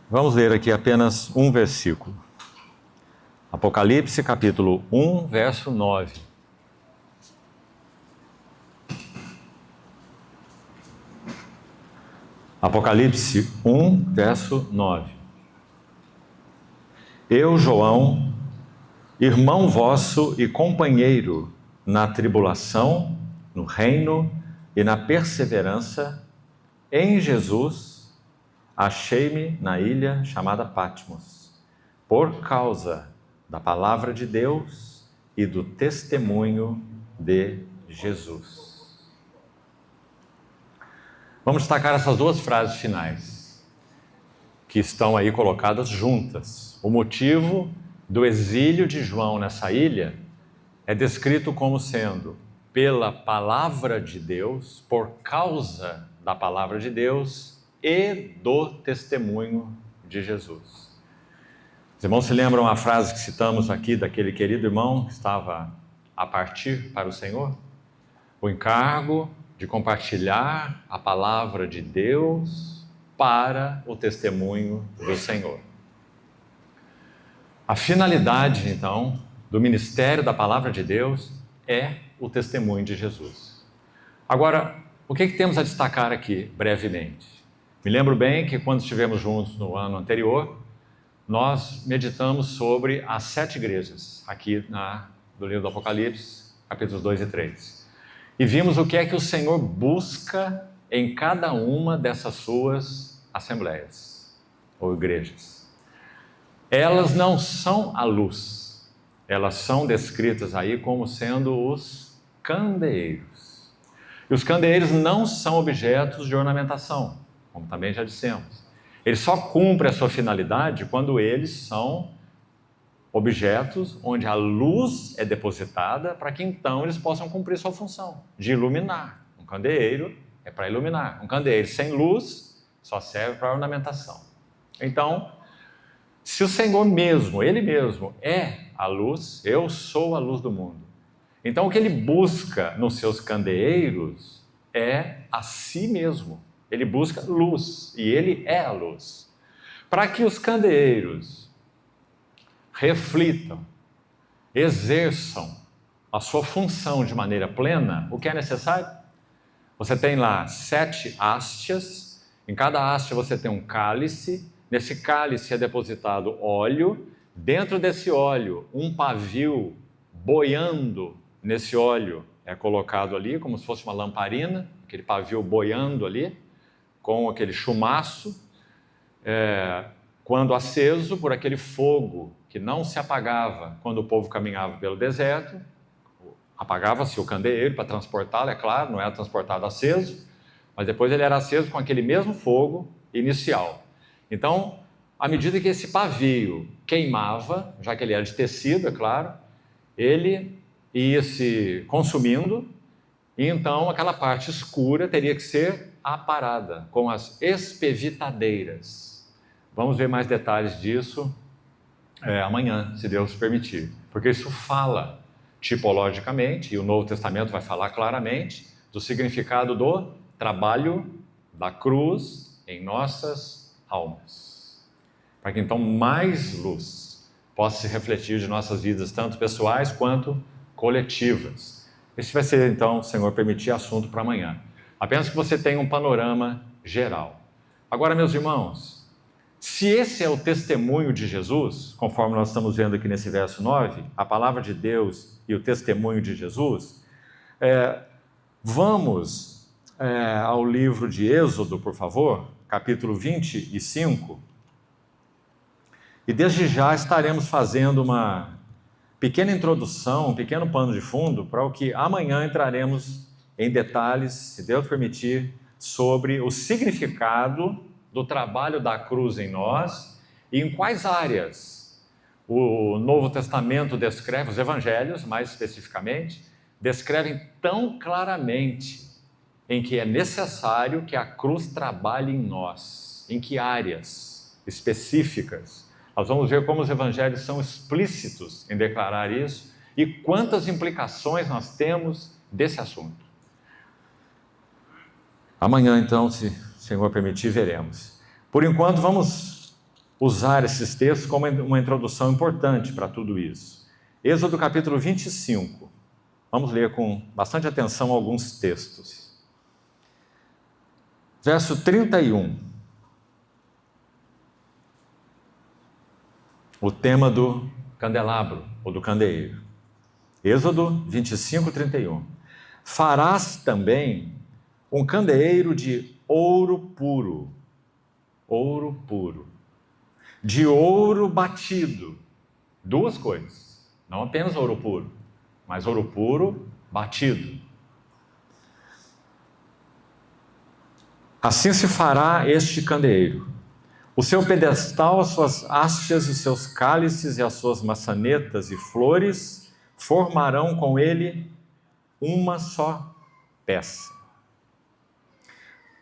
Vamos ler aqui apenas um versículo. Apocalipse, capítulo 1, verso 9. Apocalipse 1, verso 9. Eu, João, irmão vosso e companheiro na tribulação, no reino e na perseverança, em Jesus, achei-me na ilha chamada Patmos, por causa da palavra de Deus e do testemunho de Jesus. Vamos destacar essas duas frases finais, que estão aí colocadas juntas. O motivo do exílio de João nessa ilha é descrito como sendo pela palavra de Deus, por causa da palavra de Deus e do testemunho de Jesus. Os irmãos se lembram a frase que citamos aqui daquele querido irmão que estava a partir para o Senhor? O encargo de compartilhar a palavra de Deus para o testemunho do Senhor. A finalidade, então, do ministério da palavra de Deus é o testemunho de Jesus. Agora, o que temos a destacar aqui, brevemente? Me lembro bem que quando estivemos juntos no ano anterior, nós meditamos sobre as 7 igrejas, aqui do livro do Apocalipse, capítulos 2 e 3. E vimos o que é que o Senhor busca em cada uma dessas suas assembleias, ou igrejas. Elas não são a luz, elas são descritas aí como sendo os candeeiros. E os candeeiros não são objetos de ornamentação, como também já dissemos. Eles só cumprem a sua finalidade quando eles são objetos onde a luz é depositada para que então eles possam cumprir sua função de iluminar. Um candeeiro é para iluminar. Um candeeiro sem luz só serve para ornamentação. Então, se o Senhor mesmo, Ele mesmo é a luz, eu sou a luz do mundo. Então o que Ele busca nos seus candeeiros é a si mesmo. Ele busca luz e Ele é a luz. Para que os candeeiros reflitam, exerçam a sua função de maneira plena, o que é necessário? Você tem lá 7 hastes, em cada haste você tem um cálice, nesse cálice é depositado óleo, dentro desse óleo um pavio boiando nesse óleo é colocado ali, como se fosse uma lamparina, aquele pavio boiando ali, com aquele chumaço, quando aceso por aquele fogo que não se apagava quando o povo caminhava pelo deserto, apagava-se o candeeiro para transportá-lo, é claro, não era transportado aceso, mas depois ele era aceso com aquele mesmo fogo inicial. Então, à medida que esse pavio queimava, já que ele era de tecido, é claro, ele ia se consumindo, e então aquela parte escura teria que ser aparada com as espevitadeiras. Vamos ver mais detalhes disso amanhã, se Deus permitir, porque isso fala tipologicamente, e o Novo Testamento vai falar claramente, do significado do trabalho da cruz em nossas almas, para que então mais luz possa se refletir de nossas vidas, tanto pessoais quanto coletivas. Esse vai ser, então, se o Senhor permitir, assunto para amanhã. Apenas que você tenha um panorama geral. Agora, meus irmãos, se esse é o testemunho de Jesus, conforme nós estamos vendo aqui nesse verso 9, a palavra de Deus e o testemunho de Jesus, vamos ao livro de Êxodo, por favor, capítulo 25, e desde já estaremos fazendo uma pequena introdução, um pequeno pano de fundo para o que amanhã entraremos em detalhes, se Deus permitir, sobre o significado do trabalho da cruz em nós e em quais áreas o Novo Testamento descreve, os Evangelhos mais especificamente, descrevem tão claramente em que é necessário que a cruz trabalhe em nós, em que áreas específicas. Nós vamos ver como os evangelhos são explícitos em declarar isso e quantas implicações nós temos desse assunto. Amanhã, então, se o Senhor permitir, veremos. Por enquanto, vamos usar esses textos como uma introdução importante para tudo isso. Êxodo capítulo 25. Vamos ler com bastante atenção alguns textos. Verso 31. O tema do candelabro, ou do candeeiro. Êxodo 25, 31. Farás também um candeeiro de ouro puro, de ouro batido. Duas coisas, não apenas ouro puro, mas ouro puro batido. Assim se fará este candeeiro. O seu pedestal, as suas hastes, os seus cálices e as suas maçanetas e flores formarão com ele uma só peça.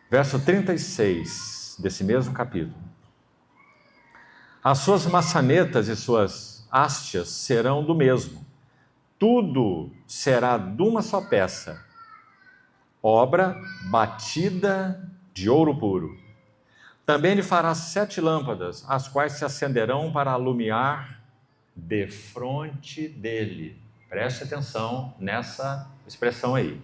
Verso 36 desse mesmo capítulo. As suas maçanetas e suas hastes serão do mesmo. Tudo será de uma só peça, obra batida de ouro puro. Também lhe fará 7 lâmpadas, as quais se acenderão para alumiar defronte dele. Preste atenção nessa expressão aí.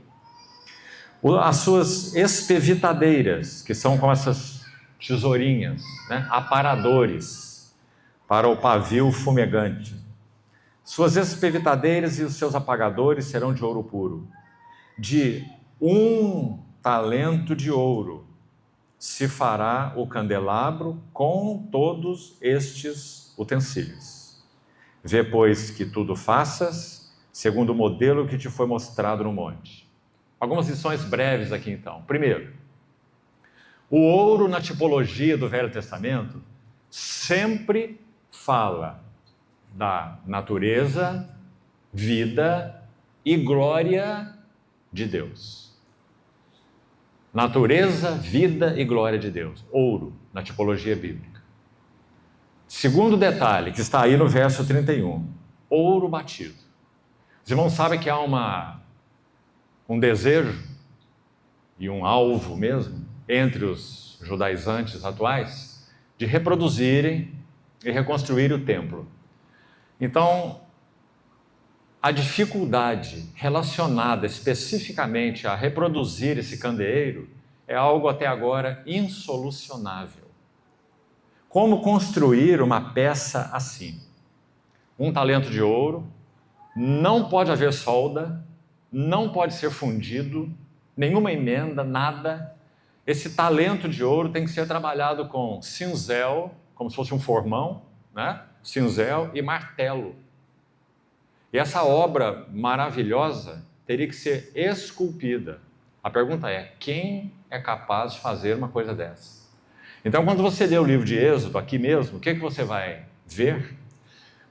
As suas espevitadeiras, que são como essas tesourinhas, né? Aparadores para o pavio fumegante. Suas espevitadeiras e os seus apagadores serão de ouro puro. De 1 talento de ouro se fará o candelabro com todos estes utensílios. Vê, pois, que tudo faças segundo o modelo que te foi mostrado no monte. Algumas lições breves aqui então. Primeiro, o ouro na tipologia do Velho Testamento sempre fala da natureza, vida e glória de Deus. Natureza, vida e glória de Deus. Ouro, na tipologia bíblica. Segundo detalhe, que está aí no verso 31. Ouro batido. Os irmãos sabem que há um desejo e um alvo mesmo entre os judaizantes atuais de reproduzirem e reconstruir o templo. Então, a dificuldade relacionada especificamente a reproduzir esse candeeiro é algo até agora insolucionável. Como construir uma peça assim? 1 talento de ouro, não pode haver solda, não pode ser fundido, nenhuma emenda, nada. Esse talento de ouro tem que ser trabalhado com cinzel, como se fosse um formão, né? Cinzel e martelo. E essa obra maravilhosa teria que ser esculpida. A pergunta é, quem é capaz de fazer uma coisa dessa? Então, quando você lê o livro de Êxodo, aqui mesmo, o que você vai ver?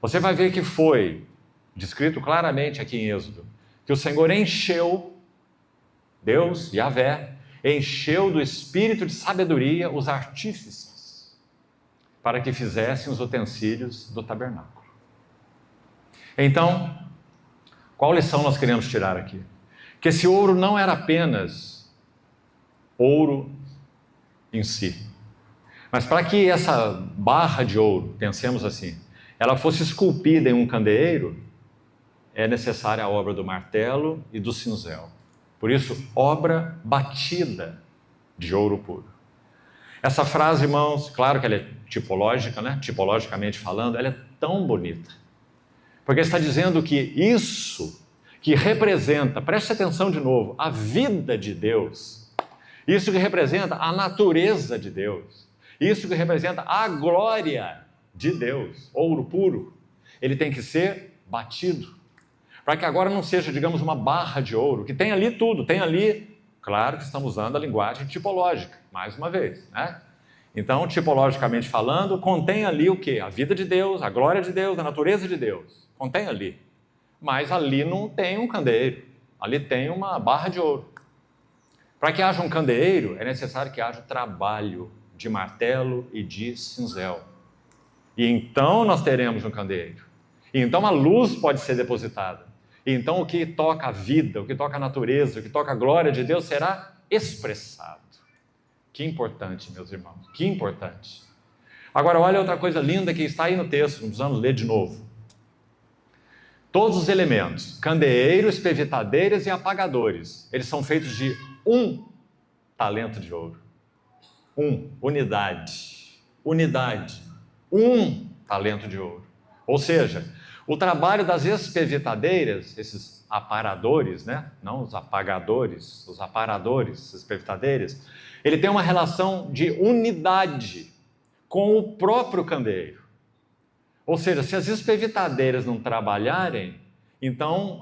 Você vai ver que foi descrito claramente aqui em Êxodo, que o Senhor encheu, Deus, Yahvé, encheu do espírito de sabedoria os artífices, para que fizessem os utensílios do tabernáculo. Então, qual lição nós queremos tirar aqui? Que esse ouro não era apenas ouro em si, mas para que essa barra de ouro, pensemos assim, ela fosse esculpida em um candeeiro, é necessária a obra do martelo e do cinzel. Por isso, obra batida de ouro puro. Essa frase, irmãos, claro que ela é tipológica, né? Tipologicamente falando, ela é tão bonita. Porque está dizendo que isso que representa, preste atenção de novo, a vida de Deus, isso que representa a natureza de Deus, isso que representa a glória de Deus, ouro puro, ele tem que ser batido, para que agora não seja, digamos, uma barra de ouro, que tem ali tudo, tem ali, claro que estamos usando a linguagem tipológica, mais uma vez, né? Então, tipologicamente falando, contém ali o quê? A vida de Deus, a glória de Deus, a natureza de Deus. Contém ali. Mas ali não tem um candeeiro. Ali tem uma barra de ouro. Para que haja um candeeiro, é necessário que haja trabalho de martelo e de cinzel. E então nós teremos um candeeiro. E então a luz pode ser depositada. E então o que toca a vida, o que toca a natureza, o que toca a glória de Deus será expressado. Que importante, meus irmãos, que importante. Agora, olha outra coisa linda que está aí no texto, não precisamos ler de novo. Todos os elementos, candeeiro, espevitadeiras e apagadores, eles são feitos de um talento de ouro. Unidade, um talento de ouro. Ou seja, o trabalho das espevitadeiras, esses aparadores, né? Não os apagadores, os aparadores, espevitadeiras, ele tem uma relação de unidade com o próprio candeeiro. Ou seja, se as espevitadeiras não trabalharem, então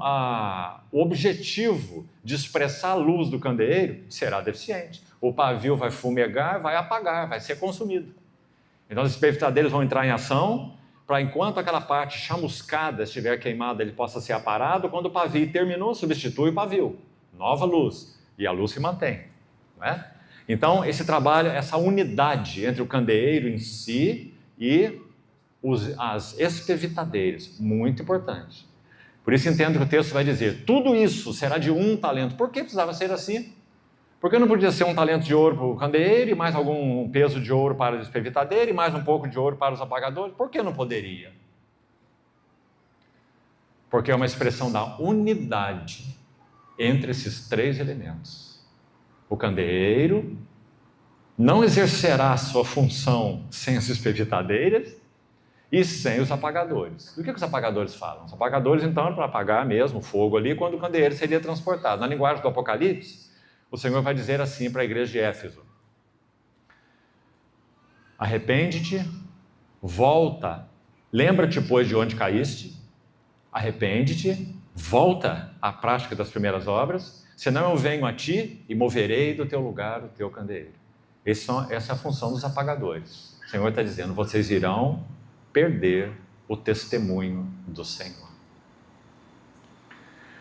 o objetivo de expressar a luz do candeeiro será deficiente. O pavio vai fumegar, vai apagar, vai ser consumido. Então as espevitadeiras vão entrar em ação para, enquanto aquela parte chamuscada estiver queimada, ele possa ser aparado. Quando o pavio terminou, substitui o pavio. Nova luz. E a luz se mantém. Não é? Então, esse trabalho, essa unidade entre o candeeiro em si e as espevitadeiras, muito importante. Por isso entendo que o texto vai dizer, tudo isso será de um talento. Por que precisava ser assim? Por que não podia ser um talento de ouro para o candeeiro e mais algum peso de ouro para a espevitadeira e mais um pouco de ouro para os apagadores? Por que não poderia? Porque é uma expressão da unidade entre esses três elementos. O candeeiro não exercerá a sua função sem as espevitadeiras e sem os apagadores. Do que os apagadores falam? Os apagadores, então, é para apagar mesmo o fogo ali quando o candeeiro seria transportado. Na linguagem do Apocalipse, o Senhor vai dizer assim para a igreja de Éfeso: arrepende-te, volta, lembra-te, pois, de onde caíste, arrepende-te, volta à prática das primeiras obras, senão eu venho a ti e moverei do teu lugar o teu candeeiro. Essa é a função dos apagadores. O Senhor está dizendo, vocês irão perder o testemunho do Senhor.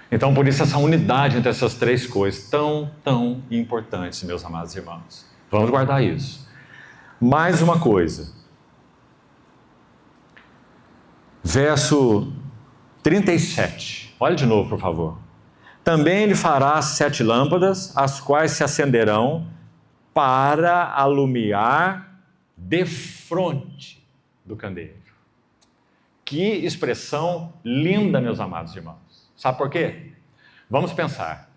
Então, por isso, essa unidade entre essas três coisas, tão importantes, meus amados irmãos. Vamos guardar isso. Mais uma coisa. Verso 37. Olha de novo, por favor. Também ele fará 7 lâmpadas, as quais se acenderão para alumiar defronte do candeeiro. Que expressão linda, meus amados irmãos. Sabe por quê? Vamos pensar.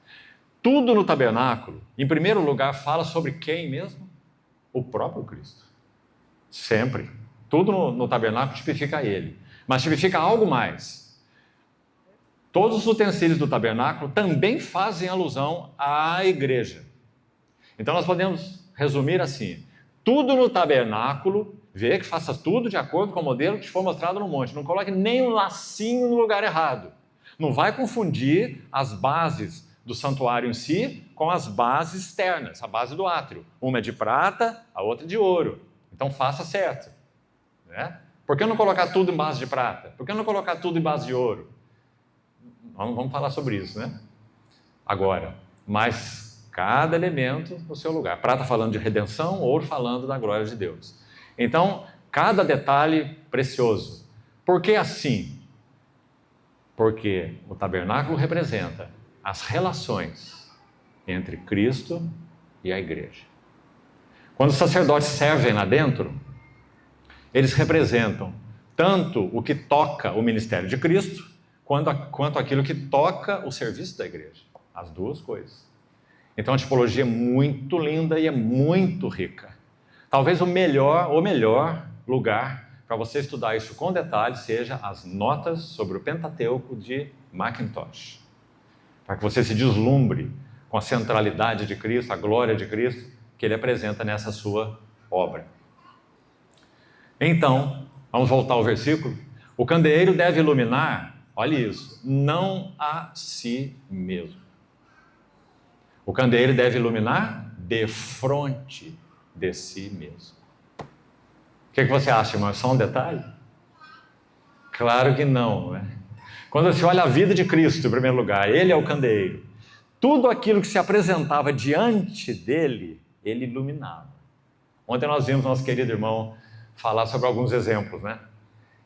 Tudo no tabernáculo, em primeiro lugar, fala sobre quem mesmo? O próprio Cristo. Sempre. Tudo no tabernáculo tipifica ele. Mas tipifica algo mais. Todos os utensílios do tabernáculo também fazem alusão à igreja. Então nós podemos resumir assim: tudo no tabernáculo, vê que faça tudo de acordo com o modelo que te for mostrado no monte. Não coloque nem um lacinho no lugar errado. Não vai confundir as bases do santuário em si com as bases externas, a base do átrio. Uma é de prata, a outra é de ouro. Então faça certo. Né? Por que não colocar tudo em base de prata? Por que não colocar tudo em base de ouro? Vamos falar sobre isso, né? Agora, mas cada elemento no seu lugar. Prata falando de redenção, ouro falando da glória de Deus. Então, cada detalhe precioso. Por que assim? Porque o tabernáculo representa as relações entre Cristo e a igreja. Quando os sacerdotes servem lá dentro, eles representam tanto o que toca o ministério de Cristo, quanto aquilo que toca o serviço da igreja. As duas coisas. Então a tipologia é muito linda e é muito rica. Talvez o melhor lugar para você estudar isso com detalhe seja as notas sobre o Pentateuco de Mackintosh. Para que você se deslumbre com a centralidade de Cristo, a glória de Cristo, que ele apresenta nessa sua obra. Então, vamos voltar ao versículo. O candeeiro deve iluminar, olha isso, não a si mesmo. O candeeiro deve iluminar defronte de si mesmo. O que você acha, irmão? É só um detalhe? Claro que não, não é? Quando você olha a vida de Cristo, em primeiro lugar, ele é o candeeiro. Tudo aquilo que se apresentava diante dele, ele iluminava. Ontem nós vimos nosso querido irmão falar sobre alguns exemplos, né?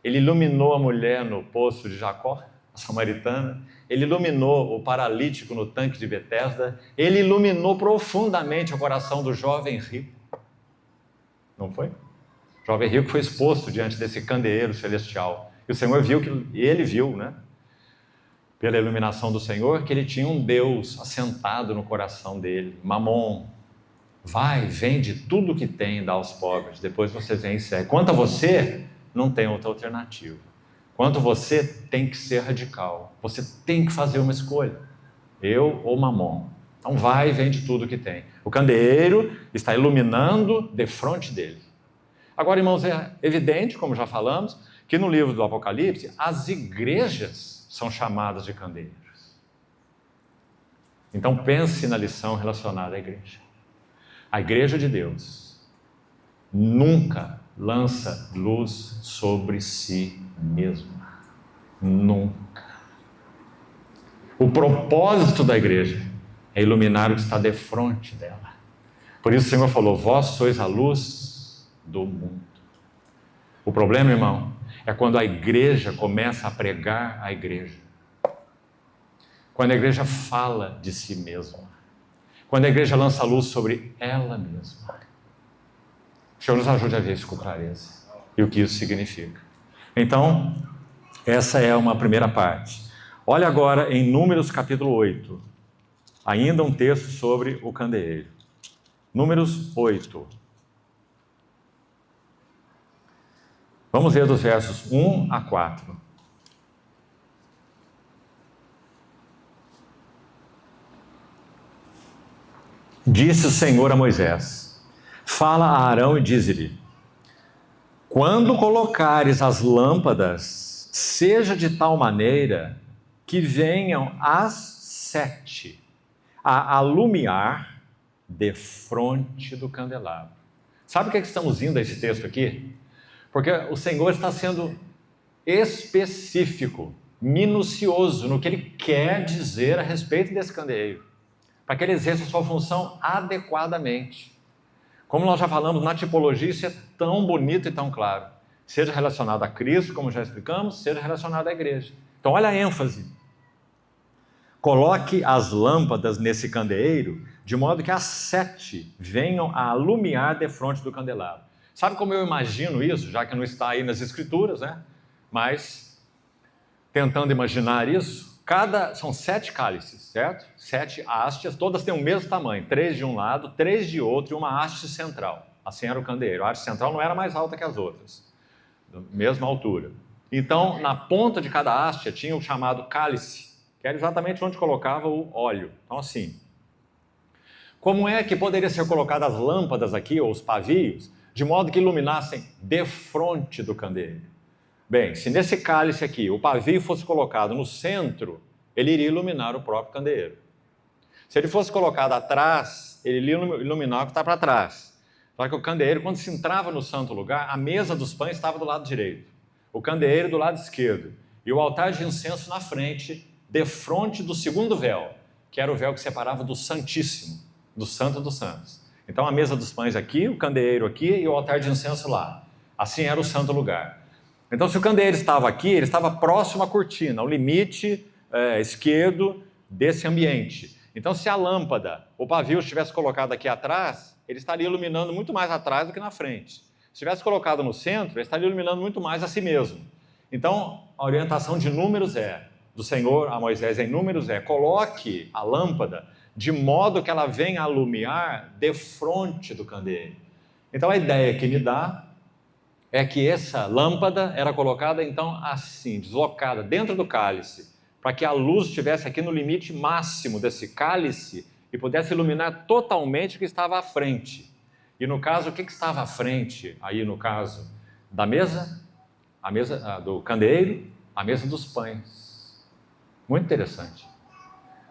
Ele iluminou a mulher no poço de Jacó, a samaritana. Ele iluminou o paralítico no tanque de Betesda. Ele iluminou profundamente o coração do jovem rico. Não foi? O jovem rico foi exposto diante desse candeeiro celestial. E o Senhor viu ele viu, né? Pela iluminação do Senhor, que ele tinha um Deus assentado no coração dele. Mamon, vai, vende tudo que tem e dá aos pobres. Depois você vem e segue. Quanto a você, não tem outra alternativa. Quanto a você, tem que ser radical. Você tem que fazer uma escolha. Eu ou Mamon. Então vai e vende tudo que tem. O candeeiro está iluminando defronte dele. Agora, irmãos, é evidente, como já falamos, que no livro do Apocalipse, as igrejas são chamadas de candeeiros. Então pense na lição relacionada à igreja. A igreja de Deus nunca lança luz sobre si mesma. Nunca. O propósito da igreja é iluminar o que está defronte dela. Por isso o Senhor falou, vós sois a luz do mundo. O problema, irmão, é quando a igreja começa a pregar a igreja. Quando a igreja fala de si mesma. Quando a igreja lança luz sobre ela mesma. O Senhor nos ajude a ver isso com clareza. E o que isso significa. Então, essa é uma primeira parte. Olha agora em Números capítulo 8. Ainda um texto sobre o candeeiro. Números 8. Vamos ver dos versos 1 a 4. Disse o Senhor a Moisés, fala a Arão e dize-lhe, quando colocares as lâmpadas, seja de tal maneira que venham as 7 a alumiar defronte do candelabro. Sabe o que estamos indo a esse texto aqui? Porque o Senhor está sendo específico, minucioso no que Ele quer dizer a respeito desse candeeiro, para que ele exerça sua função adequadamente. Como nós já falamos, na tipologia isso é tão bonito e tão claro. Seja relacionado a Cristo, como já explicamos, seja relacionado à igreja. Então olha a ênfase. Coloque as lâmpadas nesse candeeiro, de modo que as 7 venham a alumiar defronte do candelabro. Sabe como eu imagino isso, já que não está aí nas escrituras, né? Mas, tentando imaginar isso, são 7 cálices, certo? 7 hastes, todas têm o mesmo tamanho, 3 de um lado, 3 de outro e uma haste central. Assim era o candeeiro. A haste central não era mais alta que as outras, da mesma altura. Então, na ponta de cada haste tinha o chamado cálice, que era exatamente onde colocava o óleo. Então, assim, como é que poderia ser colocadas as lâmpadas aqui, ou os pavios, de modo que iluminassem defronte do candeeiro? Bem, se nesse cálice aqui o pavio fosse colocado no centro, ele iria iluminar o próprio candeeiro. Se ele fosse colocado atrás, ele iria iluminar o que está para trás. Só que o candeeiro, quando se entrava no santo lugar, a mesa dos pães estava do lado direito, o candeeiro do lado esquerdo, e o altar de incenso na frente, defronte do segundo véu, que era o véu que separava do Santíssimo, do Santo dos Santos. Então a mesa dos pães aqui, o candeeiro aqui e o altar de incenso lá. Assim era o santo lugar. Então se o candeeiro estava aqui, ele estava próximo à cortina, ao limite esquerdo desse ambiente. Então se a lâmpada, o pavio estivesse colocado aqui atrás, ele estaria iluminando muito mais atrás do que na frente. Se tivesse colocado no centro, ele estaria iluminando muito mais a si mesmo. Então a orientação de Números do Senhor a Moisés em Números coloque a lâmpada de modo que ela venha a alumiar defronte do candeeiro. Então a ideia que me dá é que essa lâmpada era colocada então assim, deslocada dentro do cálice, para que a luz estivesse aqui no limite máximo desse cálice e pudesse iluminar totalmente o que estava à frente. E no caso, o que estava à frente aí no caso da mesa? A mesa do candeeiro, a mesa dos pães. Muito interessante.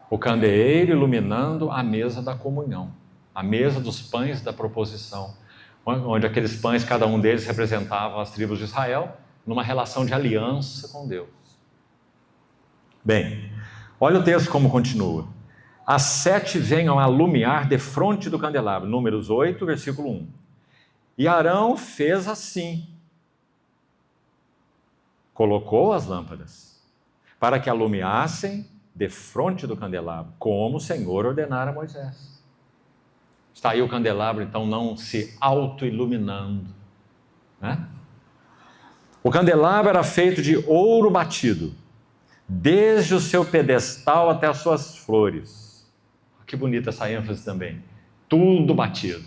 O candeeiro iluminando a mesa da comunhão, a mesa dos pães da proposição, onde aqueles pães, cada um deles representavam as tribos de Israel, numa relação de aliança com Deus. Bem, olha o texto como continua. As 7 venham a alumiar defronte do candelabro, Números 8, versículo 1. E Arão fez assim, colocou as lâmpadas, para que alumiassem defronte do candelabro, como o Senhor ordenara a Moisés. Está aí o candelabro, então, não se auto-iluminando, né? O candelabro era feito de ouro batido, desde o seu pedestal até as suas flores. Que bonita essa ênfase também. Tudo batido.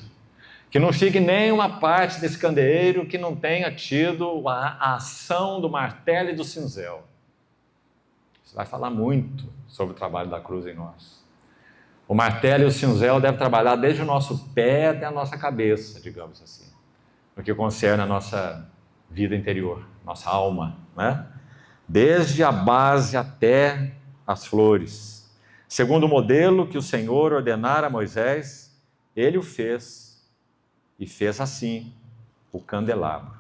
Que não fique nenhuma parte desse candeeiro que não tenha tido a ação do martelo e do cinzel. Isso vai falar muito sobre o trabalho da cruz em nós. O martelo e o cinzel devem trabalhar desde o nosso pé até a nossa cabeça, digamos assim, no que concerne a nossa vida interior, nossa alma, né? Desde a base até as flores. Segundo o modelo que o Senhor ordenara a Moisés, ele o fez, e fez assim o candelabro.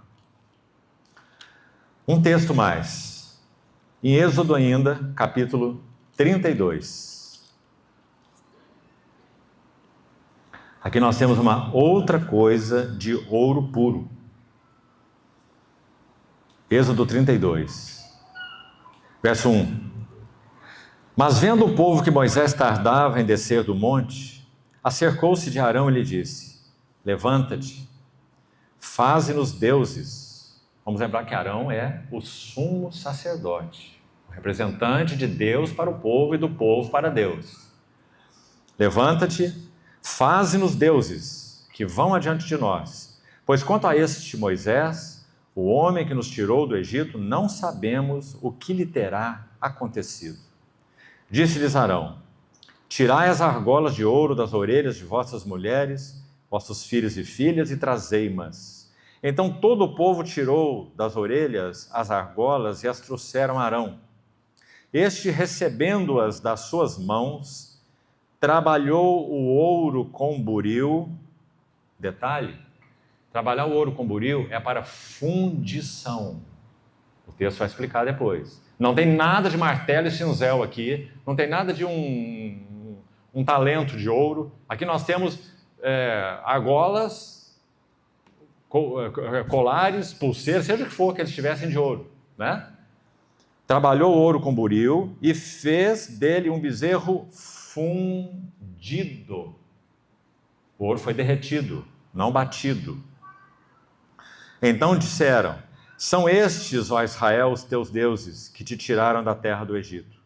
Um texto mais, em Êxodo ainda, capítulo 32. Aqui nós temos uma outra coisa de ouro puro. Êxodo 32, verso 1. Mas vendo o povo que Moisés tardava em descer do monte, acercou-se de Arão e lhe disse: levanta-te, faze-nos deuses. Vamos lembrar que Arão é o sumo sacerdote, o representante de Deus para o povo e do povo para Deus. Levanta-te, faze-nos deuses, que vão adiante de nós. Pois quanto a este Moisés, o homem que nos tirou do Egito, não sabemos o que lhe terá acontecido. Disse-lhes Arão: tirai as argolas de ouro das orelhas de vossas mulheres, vossos filhos e filhas, e trazei-mas. Então todo o povo tirou das orelhas as argolas e as trouxeram a Arão. Este, recebendo-as das suas mãos, trabalhou o ouro com buril. Detalhe: trabalhar o ouro com buril é para fundição. O texto vai explicar depois. Não tem nada de martelo e cinzel aqui, não tem nada de um talento de ouro. Aqui nós temos argolas, colares, pulseiras, seja o que for que eles tivessem de ouro, né? Trabalhou o ouro com buril e fez dele um bezerro fundido. O ouro foi derretido, não batido. Então disseram: são estes, ó Israel, os teus deuses, que te tiraram da terra do Egito.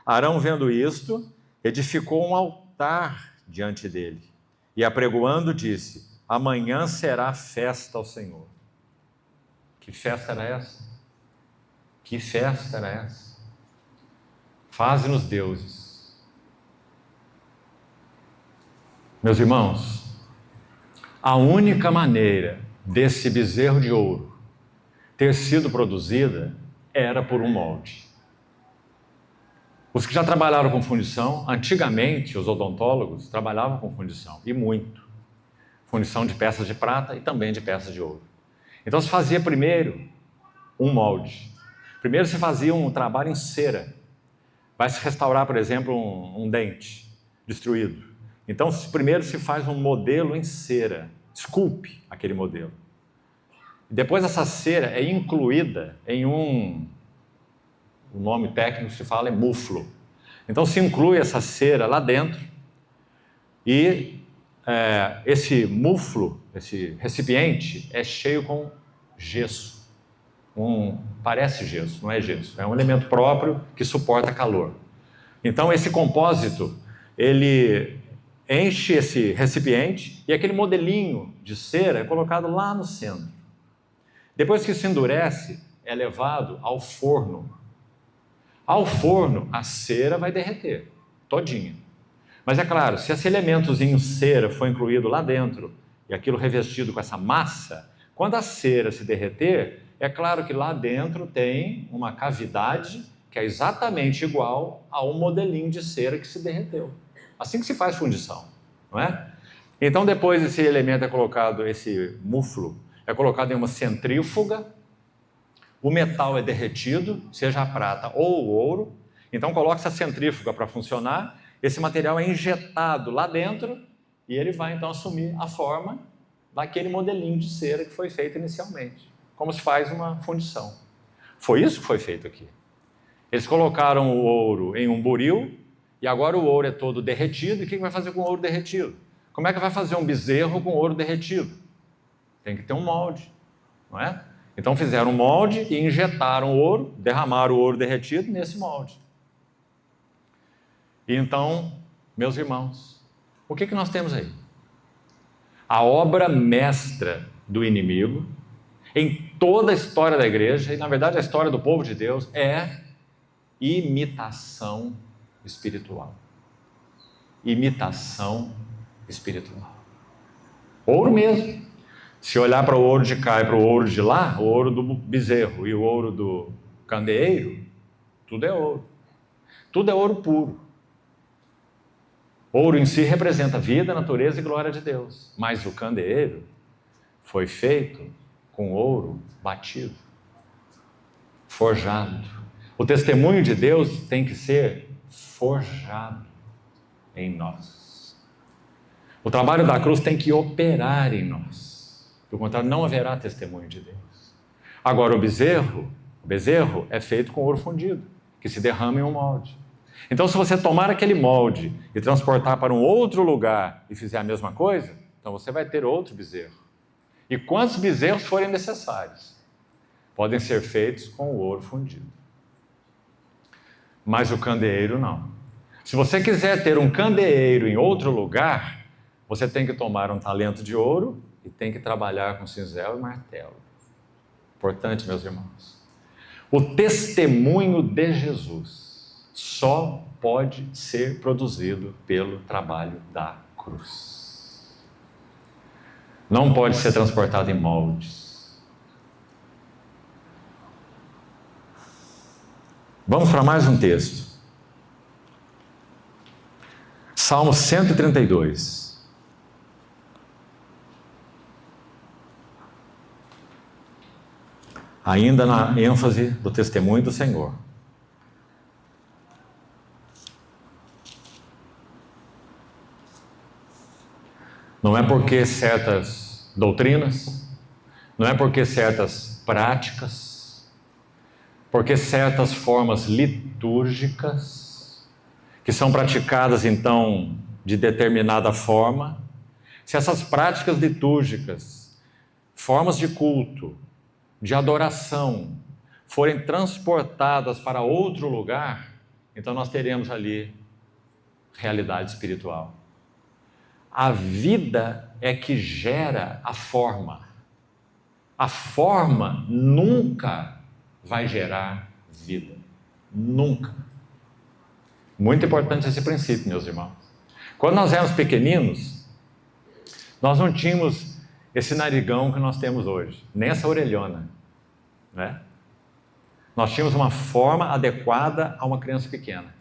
Arão, vendo isto, edificou um altar diante dele, e apregoando disse: amanhã será festa ao Senhor. Que festa era essa? Que festa era essa? Faze-nos deuses. Meus irmãos, a única maneira desse bezerro de ouro ter sido produzida era por um molde. Os que já trabalharam com fundição, antigamente os odontólogos trabalhavam com fundição, e muito. Fundição de peças de prata e também de peças de ouro. Então se fazia primeiro um molde. Primeiro se fazia um trabalho em cera. Vai se restaurar, por exemplo, um dente destruído. Então primeiro se faz um modelo em cera, esculpe aquele modelo. Depois essa cera é incluída em o nome técnico que se fala é muflo. Então se inclui essa cera lá dentro e esse muflo, esse recipiente é cheio com gesso. Parece gesso, não é gesso, é um elemento próprio que suporta calor. Então esse compósito, ele enche esse recipiente e aquele modelinho de cera é colocado lá no centro. Depois que se endurece, é levado ao forno. Ao forno, a cera vai derreter, todinha. Mas é claro, se esse elementozinho cera for incluído lá dentro, e aquilo revestido com essa massa, quando a cera se derreter, é claro que lá dentro tem uma cavidade que é exatamente igual ao modelinho de cera que se derreteu. Assim que se faz fundição, não é? Então depois esse elemento é colocado, esse muflo, é colocado em uma centrífuga, o metal é derretido, seja a prata ou o ouro, então coloca essa centrífuga para funcionar, esse material é injetado lá dentro e ele vai então assumir a forma daquele modelinho de cera que foi feito inicialmente, como se faz uma fundição. Foi isso que foi feito aqui. Eles colocaram o ouro em um buril e agora o ouro é todo derretido, e o que vai fazer com o ouro derretido? Como é que vai fazer um bezerro com ouro derretido? Tem que ter um molde. não é? Então fizeram um molde e injetaram ouro, derramaram o ouro derretido nesse molde. E então, meus irmãos, o que nós temos aí? A obra mestra do inimigo, em toda a história da igreja, e na verdade a história do povo de Deus, é imitação espiritual. Imitação espiritual. Ouro mesmo. Se olhar para o ouro de cá e para o ouro de lá, o ouro do bezerro e o ouro do candeeiro, tudo é ouro. Tudo é ouro puro. Ouro em si representa vida, natureza e glória de Deus. Mas o candeeiro foi feito com ouro batido, forjado. O testemunho de Deus tem que ser forjado em nós. O trabalho da cruz tem que operar em nós. Do contrário, não haverá testemunho de Deus. Agora, o bezerro é feito com ouro fundido, que se derrama em um molde. Então, se você tomar aquele molde e transportar para um outro lugar e fizer a mesma coisa, então você vai ter outro bezerro. E quantos bezerros forem necessários, podem ser feitos com o ouro fundido. Mas o candeeiro não. Se você quiser ter um candeeiro em outro lugar, você tem que tomar um talento de ouro e tem que trabalhar com cinzel e martelo. Importante, meus irmãos. O testemunho de Jesus só pode ser produzido pelo trabalho da cruz. Não pode ser transportado em moldes. Vamos para mais um texto. Salmo 132. Ainda na ênfase do testemunho do Senhor. Não é porque certas doutrinas, não é porque certas práticas, porque certas formas litúrgicas, que são praticadas então de determinada forma, se essas práticas litúrgicas, formas de culto, de adoração, forem transportadas para outro lugar, então nós teremos ali realidade espiritual. A vida é que gera a forma. A forma nunca vai gerar vida. Nunca. Muito importante esse princípio, meus irmãos. Quando nós éramos pequeninos, nós não tínhamos esse narigão que nós temos hoje, nem essa orelhona, né? Nós tínhamos uma forma adequada a uma criança pequena.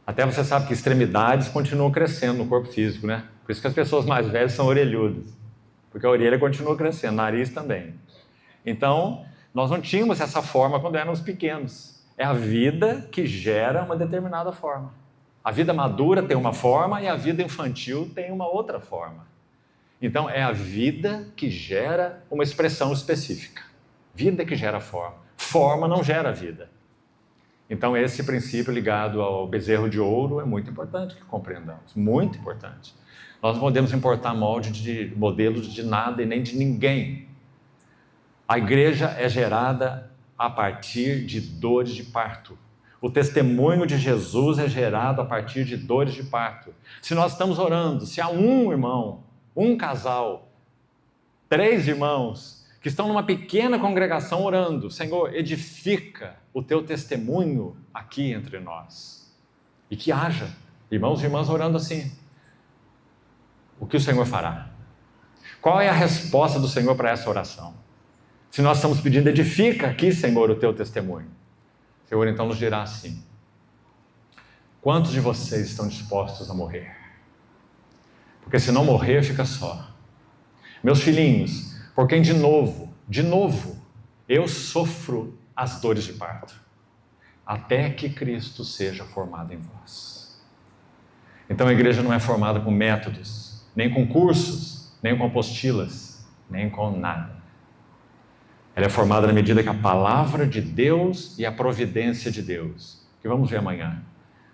Até você sabe que extremidades continuam crescendo no corpo físico, né? Por isso que as pessoas mais velhas são orelhudas, porque a orelha continua crescendo, o nariz também. Então, nós não tínhamos essa forma quando éramos pequenos. É a vida que gera uma determinada forma. A vida madura tem uma forma e a vida infantil tem uma outra forma. Então, é a vida que gera uma expressão específica. Vida que gera forma. Forma não gera vida. Então, esse princípio ligado ao bezerro de ouro é muito importante que compreendamos. Muito importante. Nós não podemos importar modelos de nada e nem de ninguém. A igreja é gerada a partir de dores de parto. O testemunho de Jesus é gerado a partir de dores de parto. Se nós estamos orando, se há um irmão, um casal, 3 irmãos que estão numa pequena congregação orando, Senhor, edifica o teu testemunho aqui entre nós. E que haja irmãos e irmãs orando assim. O que o Senhor fará? Qual é a resposta do Senhor para essa oração? Se nós estamos pedindo, edifica aqui, Senhor, o teu testemunho. O Senhor então nos dirá assim: quantos de vocês estão dispostos a morrer? Porque se não morrer, fica só. Meus filhinhos, por quem de novo, eu sofro as dores de parto, até que Cristo seja formado em vós. Então a igreja não é formada com métodos, nem com cursos, nem com apostilas, nem com nada. Ela é formada na medida que a palavra de Deus e a providência de Deus, que vamos ver amanhã,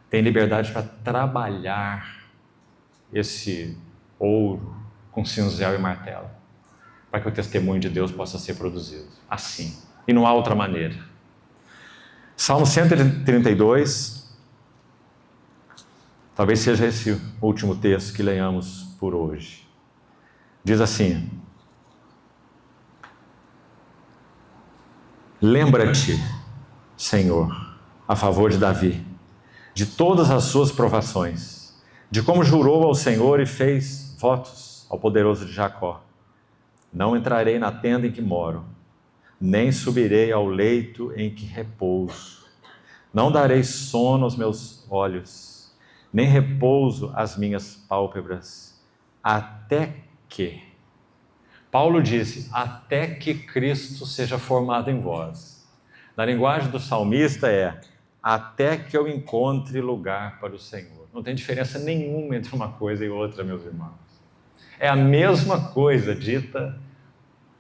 tem liberdade para trabalhar esse ouro com cinzel e martelo, para que o testemunho de Deus possa ser produzido. Assim. E não há outra maneira. Salmo 132, talvez seja esse o último texto que leiamos por hoje. Diz assim: lembra-te, Senhor, a favor de Davi, de todas as suas provações, de como jurou ao Senhor e fez votos ao poderoso de Jacó. Não entrarei na tenda em que moro, nem subirei ao leito em que repouso. Não darei sono aos meus olhos, nem repouso às minhas pálpebras, até que... Paulo disse, até que Cristo seja formado em vós. Na linguagem do salmista é, até que eu encontre lugar para o Senhor. Não tem diferença nenhuma entre uma coisa e outra, meus irmãos. É a mesma coisa dita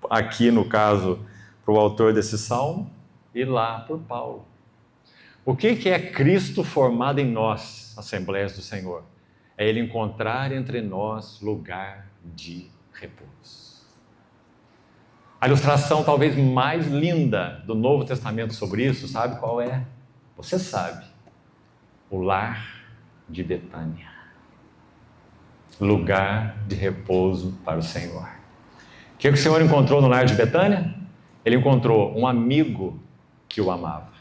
aqui, no caso, para o autor desse salmo e lá por Paulo. O que é Cristo formado em nós, Assembleias do Senhor? É Ele encontrar entre nós lugar de repouso. A ilustração talvez mais linda do Novo Testamento sobre isso, sabe qual é? Você sabe. O lar de Betânia. Lugar de repouso para o Senhor. O que o Senhor encontrou no lar de Betânia? Ele encontrou um amigo que o amava.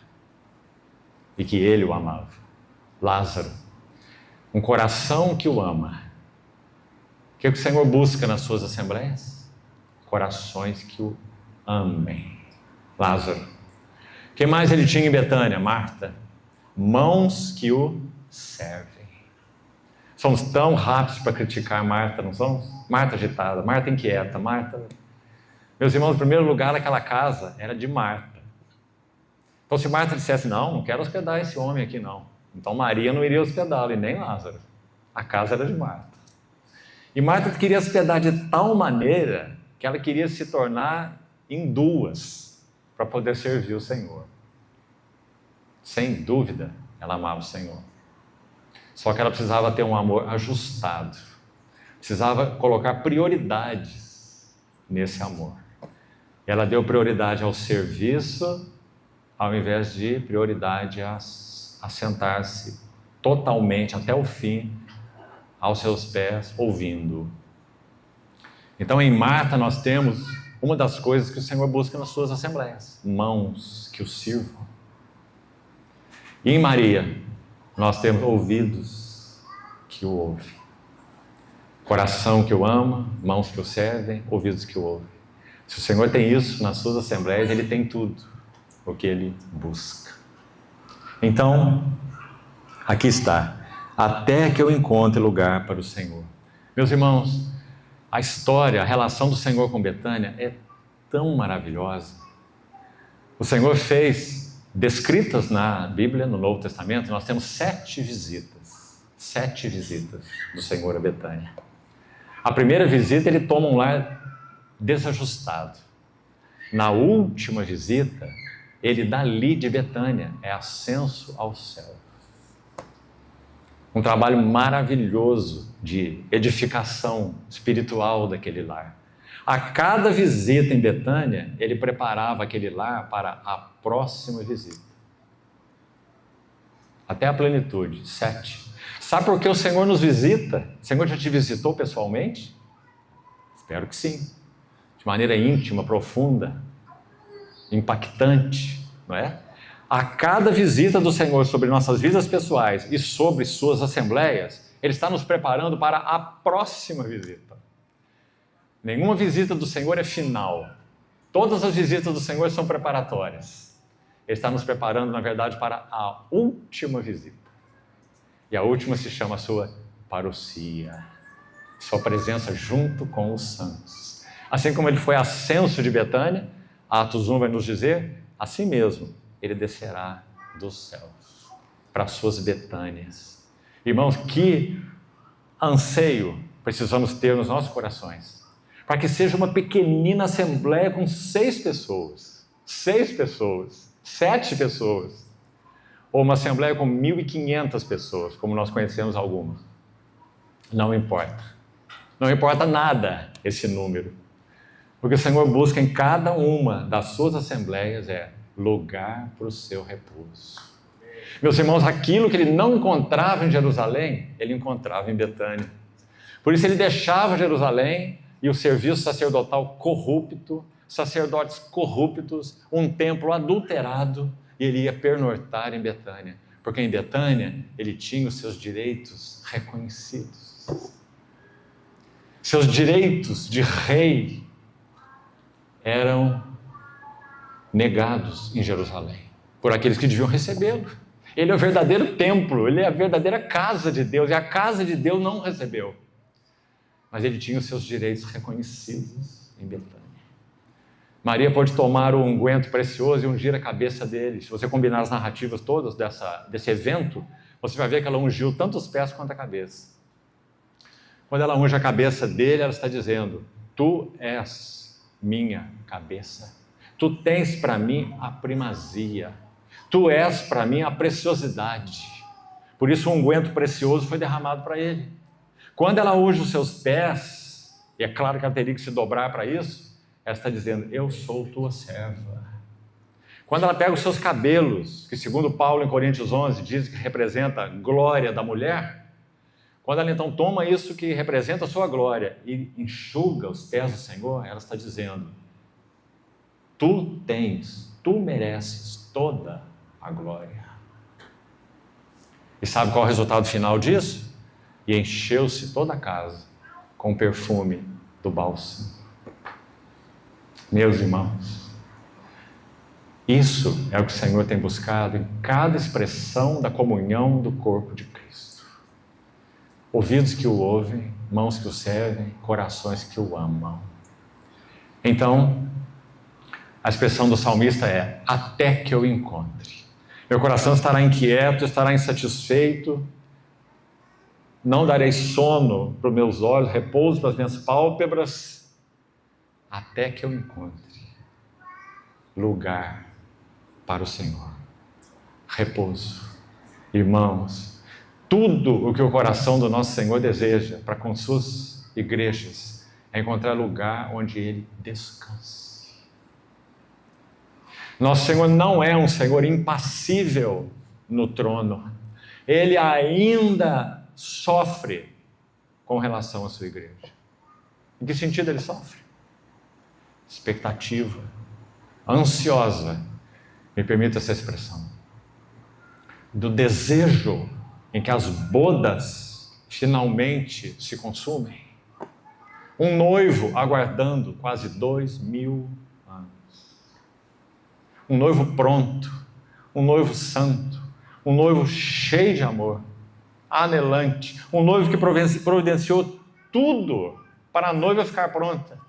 E que ele o amava. Lázaro. Um coração que o ama. O que o Senhor busca nas suas assembleias? Corações que o amem. Lázaro. O que mais ele tinha em Betânia? Marta. Mãos que o servem. Somos tão rápidos para criticar Marta, não somos? Marta agitada, Marta inquieta, Marta... Meus irmãos, em primeiro lugar, aquela casa era de Marta. Então, se Marta dissesse, não quero hospedar esse homem aqui, não. Então, Maria não iria hospedá-lo, e nem Lázaro. A casa era de Marta. E Marta queria hospedar de tal maneira que ela queria se tornar em duas para poder servir o Senhor. Sem dúvida, ela amava o Senhor. Só que ela precisava ter um amor ajustado. Precisava colocar prioridades nesse amor. Ela deu prioridade ao serviço, ao invés de prioridade a sentar-se totalmente até o fim aos seus pés, ouvindo. Então, em Marta, nós temos uma das coisas que o Senhor busca nas suas assembleias: mãos que o sirvam. E em Maria, nós temos ouvidos que o ouvem, coração que o ama, mãos que o servem, ouvidos que o ouvem. Se o Senhor tem isso nas suas assembleias, Ele tem tudo o que Ele busca. Então, aqui está: até que eu encontre lugar para o Senhor. Meus irmãos, a história, a relação do Senhor com Betânia é tão maravilhosa. O Senhor fez, descritas na Bíblia, no Novo Testamento, nós temos 7 visitas do Senhor a Betânia. A primeira visita, Ele toma um lar desajustado. Na última visita, Ele dali de Betânia é ascenso ao céu. Um trabalho maravilhoso de edificação espiritual daquele lar. A cada visita em Betânia, Ele preparava aquele lar para a próxima visita. Até a plenitude, 7. Sabe por que o Senhor nos visita? O Senhor já te visitou pessoalmente? Espero que sim. De maneira íntima, profunda, impactante, não é? A cada visita do Senhor sobre nossas vidas pessoais e sobre suas assembleias, Ele está nos preparando para a próxima visita. Nenhuma visita do Senhor é final. Todas as visitas do Senhor são preparatórias. Ele está nos preparando, na verdade, para a última visita. E a última se chama a sua parousia, sua presença junto com os santos. Assim como Ele foi ascenso de Betânia, Atos 1 vai nos dizer, assim mesmo, Ele descerá dos céus para as suas Betânias. Irmãos, que anseio precisamos ter nos nossos corações, para que seja uma pequenina assembleia com 6 pessoas, 7 pessoas, ou uma assembleia com 1.500 pessoas, como nós conhecemos algumas. Não importa. Não importa nada esse número. O que o Senhor busca em cada uma das suas assembleias é lugar para o seu repouso. Meus irmãos, aquilo que ele não encontrava em Jerusalém, ele encontrava em Betânia. Por isso ele deixava Jerusalém e o serviço sacerdotal corrupto, sacerdotes corruptos, um templo adulterado, e ele ia pernoitar em Betânia, porque em Betânia ele tinha os seus direitos reconhecidos. Seus direitos de rei eram negados em Jerusalém por aqueles que deviam recebê-lo. Ele é o verdadeiro templo, ele é a verdadeira casa de Deus, e a casa de Deus não recebeu. Mas ele tinha os seus direitos reconhecidos em Betânia. Maria pode tomar o unguento precioso e ungir a cabeça dele. Se você combinar as narrativas todas desse evento, você vai ver que ela ungiu tanto os pés quanto a cabeça. Quando ela unge a cabeça dele, ela está dizendo: tu és minha cabeça. Tu tens para mim a primazia. Tu és para mim a preciosidade. Por isso o unguento precioso foi derramado para ele. Quando ela unge os seus pés, e é claro que ela teria que se dobrar para isso, ela está dizendo: eu sou tua serva. Quando ela pega os seus cabelos, que segundo Paulo em Coríntios 11 diz que representa a glória da mulher, quando ela então toma isso que representa a sua glória e enxuga os pés do Senhor, ela está dizendo: tu mereces toda a glória. E sabe qual é o resultado final disso? E encheu-se toda a casa com o perfume do bálsamo. Meus irmãos, isso é o que o Senhor tem buscado em cada expressão da comunhão do corpo de Cristo. Ouvidos que o ouvem, mãos que o servem, corações que o amam. Então, a expressão do salmista é: até que eu encontre. Meu coração estará inquieto, estará insatisfeito, não darei sono para os meus olhos, repouso para as minhas pálpebras, até que eu encontre lugar para o Senhor. Repouso. Irmãos, tudo o que o coração do nosso Senhor deseja para com suas igrejas é encontrar lugar onde Ele descanse. Nosso Senhor não é um Senhor impassível no trono. Ele ainda sofre com relação à sua igreja. Em que sentido ele sofre? Expectativa, ansiosa, me permita essa expressão, do desejo em que as bodas finalmente se consumem. Um noivo aguardando quase 2000 anos. Um noivo pronto, um noivo santo, um noivo cheio de amor, anelante, um noivo que providenciou tudo para a noiva ficar pronta.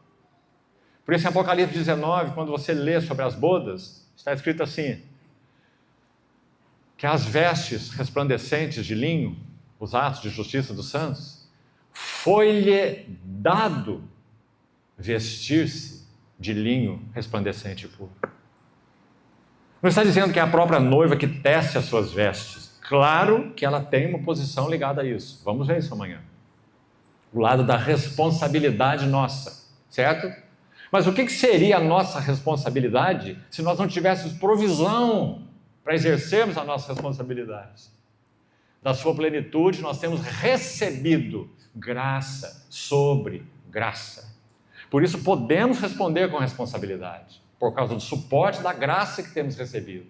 Por isso em Apocalipse 19, quando você lê sobre as bodas, está escrito assim, que as vestes resplandecentes de linho, os atos de justiça dos santos, foi-lhe dado vestir-se de linho resplandecente e puro. Não está dizendo que é a própria noiva que tece as suas vestes. Claro que ela tem uma posição ligada a isso. Vamos ver isso amanhã. O lado da responsabilidade nossa, certo? Mas o que seria a nossa responsabilidade se nós não tivéssemos provisão para exercermos a nossa responsabilidade? Da sua plenitude nós temos recebido graça sobre graça. Por isso podemos responder com responsabilidade, por causa do suporte da graça que temos recebido.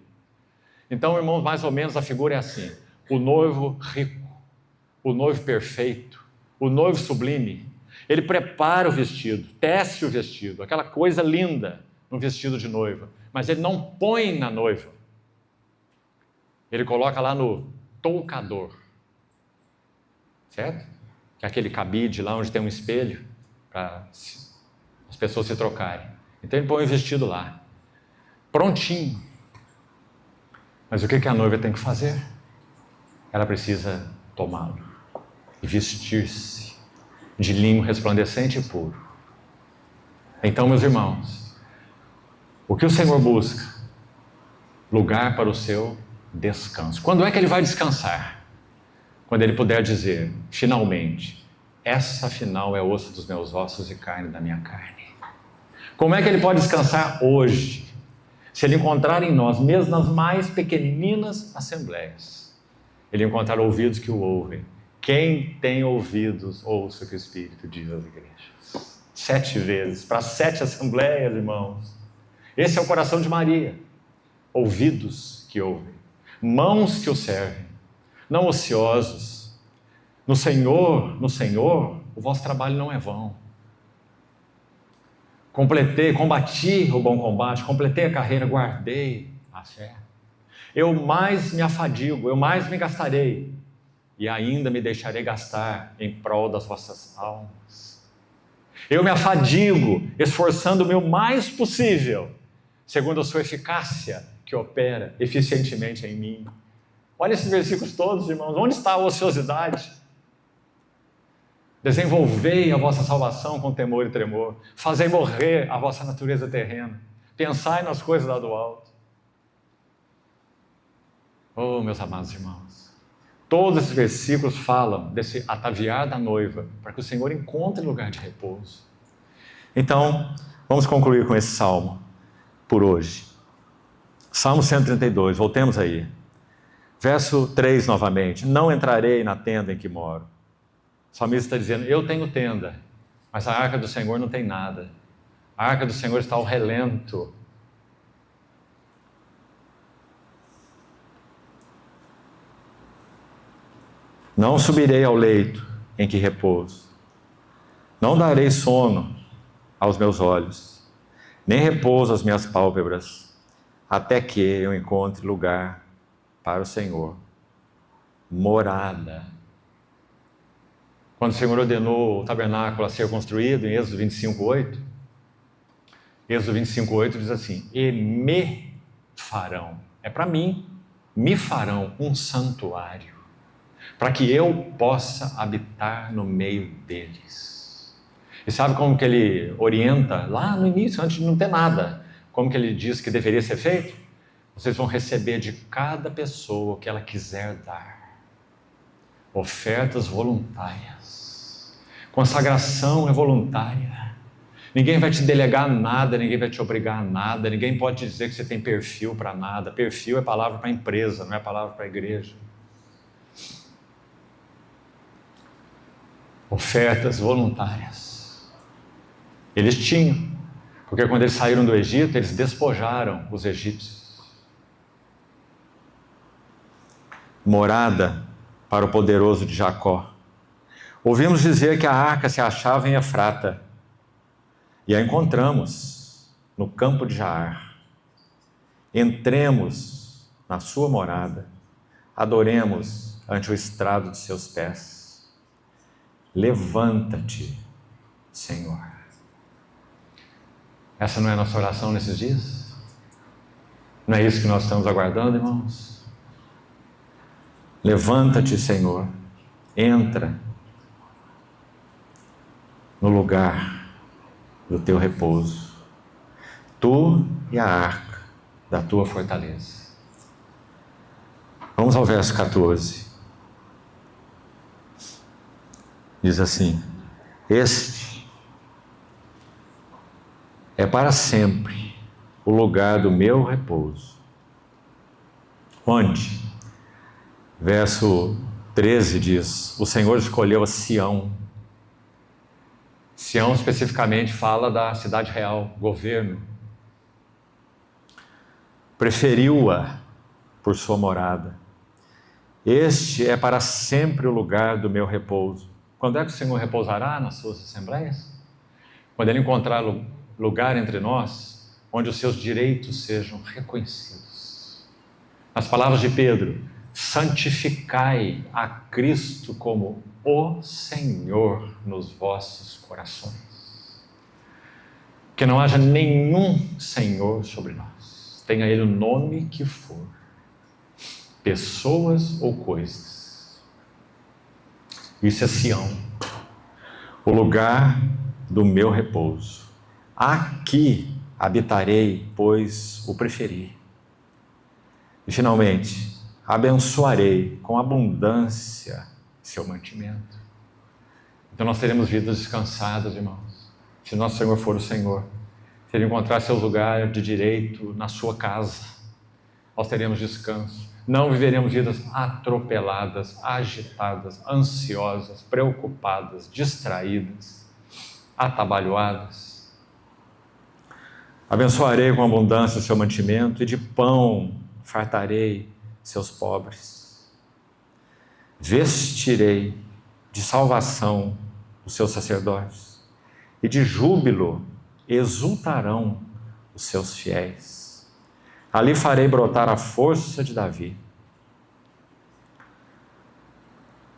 Então, irmãos, mais ou menos a figura é assim: o noivo rico, o noivo perfeito, o noivo sublime, ele prepara o vestido, tece o vestido, aquela coisa linda no vestido de noiva, mas ele não põe na noiva, ele coloca lá no toucador, certo? Que é aquele cabide lá onde tem um espelho para as pessoas se trocarem. Então ele põe o vestido lá, prontinho. Mas o que a noiva tem que fazer? Ela precisa tomá-lo e vestir-se de linho resplandecente e puro. Então, meus irmãos, o que o Senhor busca? Lugar para o seu descanso. Quando é que ele vai descansar? Quando ele puder dizer, finalmente, essa afinal é osso dos meus ossos e carne da minha carne. Como é que ele pode descansar hoje? Se ele encontrar em nós, mesmo nas mais pequeninas assembleias, ele encontrar ouvidos que o ouvem. Quem tem ouvidos, ouça o que o Espírito diz às igrejas. 7 vezes, para 7 assembleias, irmãos. Esse é o coração de Maria. Ouvidos que ouvem, mãos que o servem, não ociosos. No Senhor, o vosso trabalho não é vão. Combati o bom combate, completei a carreira, guardei a fé. Eu mais me afadigo, eu mais me gastarei, e ainda me deixarei gastar em prol das vossas almas. Eu me afadigo, esforçando o meu mais possível, segundo a sua eficácia, que opera eficientemente em mim. Olha esses versículos todos, irmãos. Onde está a ociosidade? Desenvolvei a vossa salvação com temor e tremor. Fazei morrer a vossa natureza terrena. Pensai nas coisas lá do alto. Oh, meus amados irmãos. Todos esses versículos falam desse ataviar da noiva, para que o Senhor encontre lugar de repouso. Então, vamos concluir com esse salmo por hoje. Salmo 132, voltemos aí. Verso 3 novamente. Não entrarei na tenda em que moro. O salmista está dizendo, eu tenho tenda, mas a arca do Senhor não tem nada. A arca do Senhor está ao relento. Não subirei ao leito em que repouso. Não darei sono aos meus olhos, nem repouso às minhas pálpebras, até que eu encontre lugar para o Senhor, morada. Quando o Senhor ordenou o tabernáculo a ser construído, em Êxodo 25:8, Êxodo 25:8 diz assim, e me farão, é para mim, me farão um santuário, para que eu possa habitar no meio deles. E sabe como que ele orienta, lá no início, antes de não ter nada, como que ele diz que deveria ser feito? Vocês vão receber de cada pessoa o que ela quiser dar. Ofertas voluntárias. Consagração é voluntária. Ninguém vai te delegar nada, ninguém vai te obrigar a nada, ninguém pode te dizer que você tem perfil para nada. Perfil é palavra para empresa, não é palavra para igreja. Ofertas voluntárias. Eles tinham, porque quando eles saíram do Egito, eles despojaram os egípcios. Morada para o poderoso de Jacó. Ouvimos dizer que a arca se achava em Efrata, e a encontramos no campo de Jaar. Entremos na sua morada, adoremos ante o estrado de seus pés. Levanta-te, Senhor. Essa não é a nossa oração nesses dias? Não é isso que nós estamos aguardando, irmãos? Levanta-te, Senhor, entra no lugar do teu repouso, tu e a arca da tua fortaleza. Vamos ao verso 14. Diz assim, este é para sempre o lugar do meu repouso. Onde? Verso 13 diz, o Senhor escolheu a Sião. Sião especificamente fala da cidade real, governo. Preferiu-a por sua morada. Este é para sempre o lugar do meu repouso. Quando é que o Senhor repousará nas suas assembleias? Quando Ele encontrar lugar entre nós, onde os seus direitos sejam reconhecidos. As palavras de Pedro, santificai a Cristo como o Senhor nos vossos corações. Que não haja nenhum Senhor sobre nós, tenha Ele o nome que for, pessoas ou coisas. Isso é Sião, o lugar do meu repouso. Aqui habitarei, pois o preferi. E finalmente, abençoarei com abundância seu mantimento. Então nós teremos vidas descansadas, irmãos, se nosso Senhor for o Senhor. Se Ele encontrar seu lugar de direito na sua casa, nós teremos descanso. Não viveremos vidas atropeladas, agitadas, ansiosas, preocupadas, distraídas, atabalhoadas. Abençoarei com abundância o seu mantimento e de pão fartarei seus pobres. Vestirei de salvação os seus sacerdotes e de júbilo exultarão os seus fiéis. Ali farei brotar a força de Davi.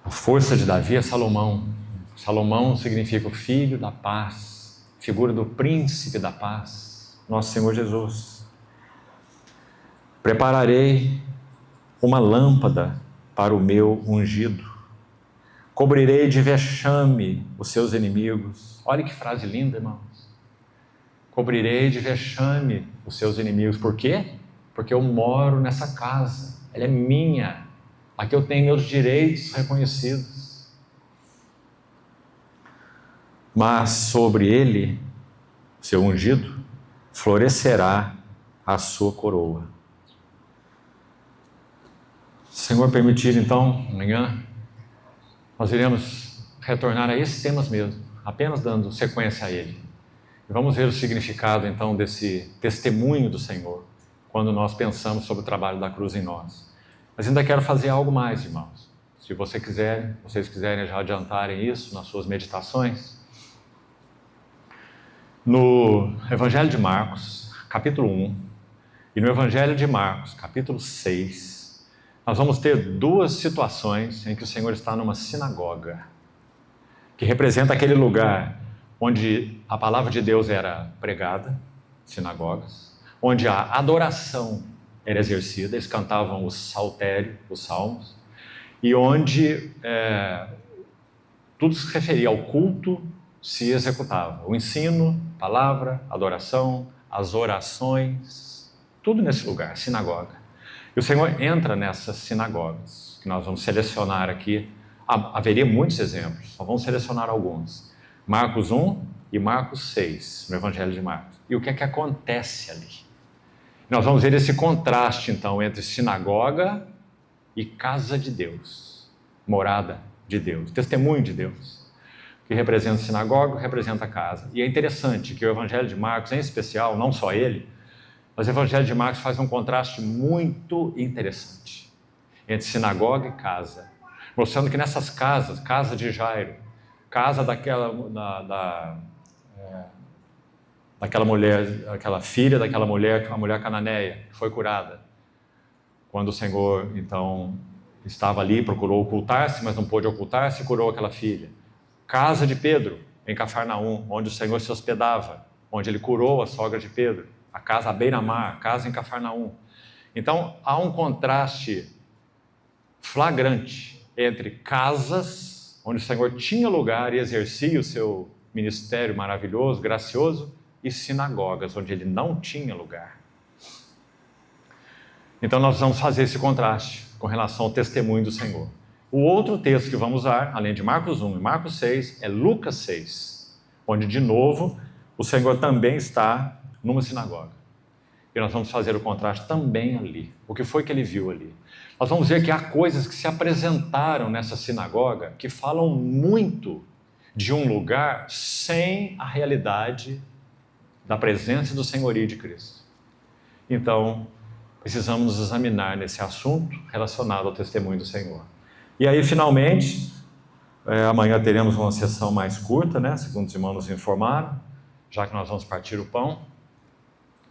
A força de Davi é Salomão. Salomão significa o filho da paz, figura do príncipe da paz, nosso Senhor Jesus. Prepararei uma lâmpada para o meu ungido. Cobrirei de vexame os seus inimigos. Olha que frase linda, irmãos. Cobrirei de vexame os seus inimigos. Por quê? Porque eu moro nessa casa. Ela é minha. Aqui eu tenho meus direitos reconhecidos. Mas sobre ele, seu ungido, florescerá a sua coroa. Se o Senhor permitir, então, amanhã, nós iremos retornar a esses temas mesmo, apenas dando sequência a ele. E vamos ver o significado, então, desse testemunho do Senhor, quando nós pensamos sobre o trabalho da cruz em nós. Mas ainda quero fazer algo mais, irmãos. Se vocês quiserem já adiantarem isso nas suas meditações, no Evangelho de Marcos, capítulo 1, e no Evangelho de Marcos, capítulo 6, nós vamos ter duas situações em que o Senhor está numa sinagoga, que representa aquele lugar onde a palavra de Deus era pregada, sinagogas, onde a adoração era exercida, eles cantavam o saltério, os salmos, e onde tudo se referia ao culto se executava. O ensino, a palavra, a adoração, as orações, tudo nesse lugar, sinagoga. E o Senhor entra nessas sinagogas, que nós vamos selecionar aqui. Haveria muitos exemplos, só vamos selecionar alguns. Marcos 1 e Marcos 6, no Evangelho de Marcos. E o que é que acontece ali? Nós vamos ver esse contraste, então, entre sinagoga e casa de Deus, morada de Deus, testemunho de Deus, que representa sinagoga, representa casa. E é interessante que o Evangelho de Marcos, em especial, não só ele, mas o Evangelho de Marcos faz um contraste muito interessante entre sinagoga e casa, mostrando que nessas casas, casa de Jairo, casa daquela mulher, aquela filha daquela mulher, a mulher cananeia, que foi curada, quando o Senhor, então, estava ali, procurou ocultar-se, mas não pôde ocultar-se, curou aquela filha. Casa de Pedro, em Cafarnaum, onde o Senhor se hospedava, onde ele curou a sogra de Pedro. A casa à beira-mar, a casa em Cafarnaum. Então, há um contraste flagrante entre casas, onde o Senhor tinha lugar e exercia o seu ministério maravilhoso, gracioso, e sinagogas, onde ele não tinha lugar. Então, nós vamos fazer esse contraste com relação ao testemunho do Senhor. O outro texto que vamos usar, além de Marcos 1 e Marcos 6, é Lucas 6, onde, de novo, o Senhor também está numa sinagoga. E nós vamos fazer o contraste também ali. O que foi que ele viu ali? Nós vamos ver que há coisas que se apresentaram nessa sinagoga que falam muito de um lugar sem a realidade da presença do senhorio de Cristo. Então, precisamos nos examinar nesse assunto relacionado ao testemunho do Senhor. E aí, finalmente, amanhã teremos uma sessão mais curta, né? Segundo os irmãos nos informaram, já que nós vamos partir o pão.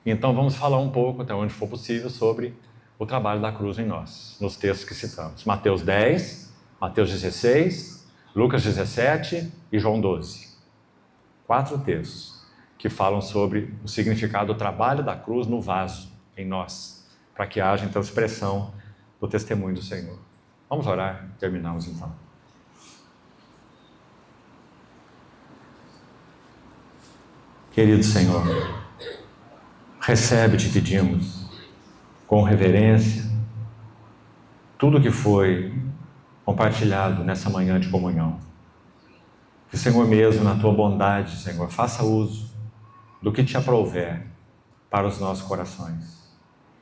Então vamos falar um pouco, até onde for possível, sobre o trabalho da cruz em nós, nos textos que citamos. Mateus 10, Mateus 16, Lucas 17 e João 12. 4 textos que falam sobre o significado do trabalho da cruz no vaso, em nós, para que haja então expressão do testemunho do Senhor. Vamos orar, terminamos então. Querido Senhor, recebe, te pedimos, com reverência, tudo que foi compartilhado nessa manhã de comunhão. Que o Senhor mesmo, na tua bondade, Senhor, faça uso do que te aprouver para os nossos corações,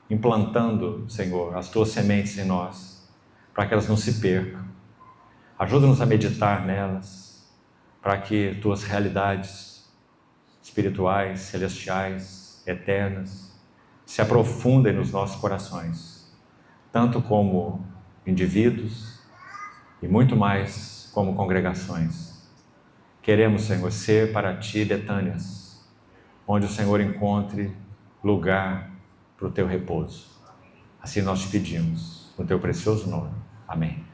implantando, Senhor, as tuas sementes em nós, para que elas não se percam. Ajuda-nos a meditar nelas, para que tuas realidades espirituais, celestiais, eternas, se aprofundem nos nossos corações, tanto como indivíduos e muito mais como congregações. Queremos, Senhor, ser para Ti Betânias, onde o Senhor encontre lugar para o Teu repouso. Assim nós te pedimos, no Teu precioso nome. Amém.